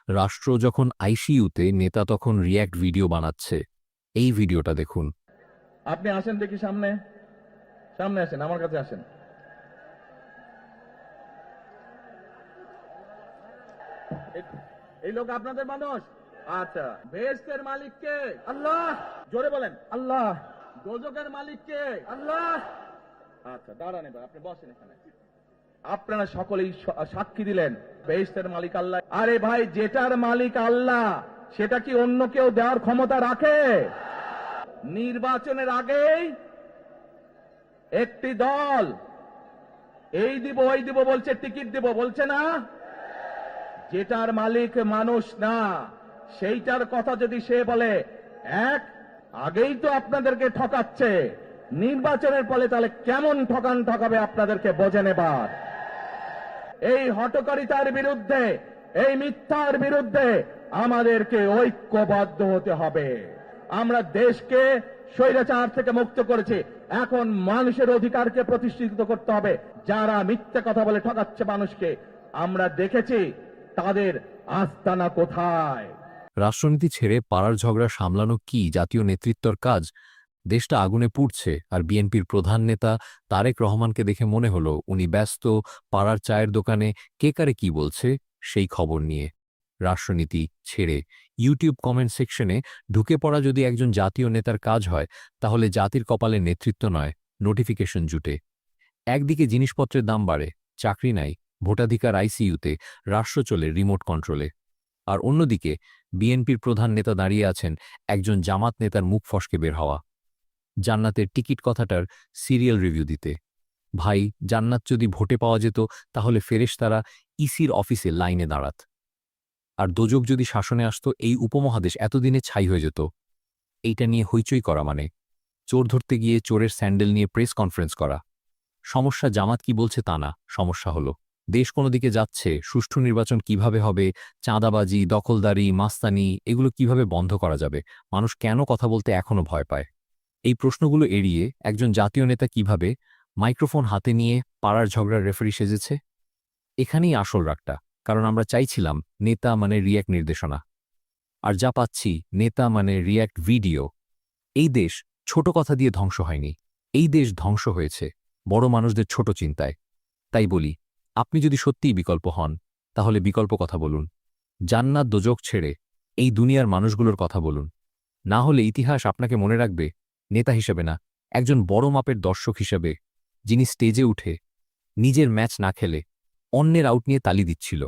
রাষ্ট্র যখন আইসিইউতে, নেতা তখন রিয়্যাক্ট ভিডিও বানাচ্ছে। এই ভিডিওটা দেখুন। আপনি আসেন দেখি সামনে, সামনে আসেন, আমার কাছে আসেন। এই লোক আপনাদের মানুষ? আচ্ছা, বেহেশতের মালিক কে? আল্লাহ। জোরে বলেন আল্লাহ। দোজখের মালিক কে? আল্লাহ। আচ্ছা দাঁড়ান, এবার আপনি বসেন এখানে। আপনারা সকলেই সাক্ষী দিলেন বেহেশতের মালিক আল্লাহ। আরে ভাই, যেটার মালিক আল্লাহ সেটা কি অন্য কেউ দেওয়ার ক্ষমতা রাখে? নির্বাচনের আগেই একটি দল এই দিব ওই দিব বলছে, টিকিট দিব বলছে না? যেটার মালিক মানুষ না, সেইটার কথা যদি সে বলে এক, আগেই তো আপনাদেরকে ঠকাচ্ছে, নির্বাচনের ফলে তাহলে কেমন ঠকাবে আপনাদেরকে বোঝেন এবার। এই হঠকারিতার বিরুদ্ধে, এই মিথ্যার বিরুদ্ধে আমাদেরকে ঐক্যবদ্ধ হতে হবে। আমরা দেশকে স্বৈরাচার থেকে মুক্ত করেছি, এখন মানুষের অধিকারকে প্রতিষ্ঠিত করতে হবে। যারা মিথ্যে কথা বলে ঠকাচ্ছে মানুষকে, আমরা দেখেছি তাদের আস্তানা কোথায়। রাষ্ট্রনীতি ছেড়ে পাড়ার ঝগড়া সামলানো কি জাতীয় নেতৃত্বর কাজ? দেশটা আগুনে পুড়ছে, আর বিএনপির প্রধান নেতা তারেক রহমানকে দেখে মনে হলো উনি ব্যস্ত পাড়ার চায়ের দোকানে কে কারে কি বলছে সেই খবর নিয়ে। রাষ্ট্রনীতি ছেড়ে ইউটিউব কমেন্ট সেকশনে ঢুকে পড়া যদি একজন জাতীয় নেতার কাজ হয়, তাহলে জাতির কপালে নেতৃত্ব নয়, নোটিফিকেশন জুটে। একদিকে জিনিসপত্রের দাম বাড়ে, চাকরি নাই, ভোটাধিকার আইসিইউতে, রাষ্ট্র চলে রিমোট কন্ট্রোলে। আর অন্যদিকে বিএনপির প্রধান নেতা দাঁড়িয়ে আছেন একজন জামাত নেতার মুখ ফসকে বের হওয়া জান্নাতের টিকিট কথাটার সিরিয়াল রিভিউ দিতে। ভাই, জান্নাত যদি ভোটে পাওয়া যেত তাহলে ফেরেশতারা ইসির অফিসে লাইনে দাঁড়াত। আর দোজক যদি শাসনে আসতো, এই উপমহাদেশ এতদিনে ছাই হয়ে যেত। এইটা নিয়ে হইচই করা মানে চোর ধরতে গিয়ে চোরের স্যান্ডেল নিয়ে প্রেস কনফারেন্স করা। সমস্যা জামাত কি বলছে তা না, সমস্যা হলো দেশ কোনো দিকে যাচ্ছে, সুষ্ঠু নির্বাচন কিভাবে হবে, চাঁদাবাজি, দখলদারি, মাস্তানি এগুলো কিভাবে বন্ধ করা যাবে, মানুষ কেন কথা বলতে এখনো ভয় পায়? এই প্রশ্নগুলো এড়িয়ে একজন জাতীয় নেতা কিভাবে মাইক্রোফোন হাতে নিয়ে পাড়ার ঝগড়ার রেফারি সেজেছে? এখানেই আসল রাগটা। কারণ আমরা চাইছিলাম নেতা মানে রিয়্যাক্ট নির্দেশনা, আর যা পাচ্ছি নেতা মানে রিয়্যাক্ট ভিডিও। এই দেশ ছোট কথা দিয়ে ধ্বংস হয়নি, এই দেশ ধ্বংস হয়েছে বড় মানুষদের ছোট চিন্তায়। তাই বলি, আপনি যদি সত্যিই বিকল্প হন, তাহলে বিকল্প কথা বলুন। জান্নাত দোজক ছেড়ে এই দুনিয়ার মানুষগুলোর কথা বলুন। না হলে ইতিহাস আপনাকে মনে রাখবে নেতা হিসেবে না, একজন বড় মাপের দর্শক হিসেবে, যিনি স্টেজে উঠে নিজের ম্যাচ না খেলে অন্যের আউট নিয়ে তালি দিচ্ছিল।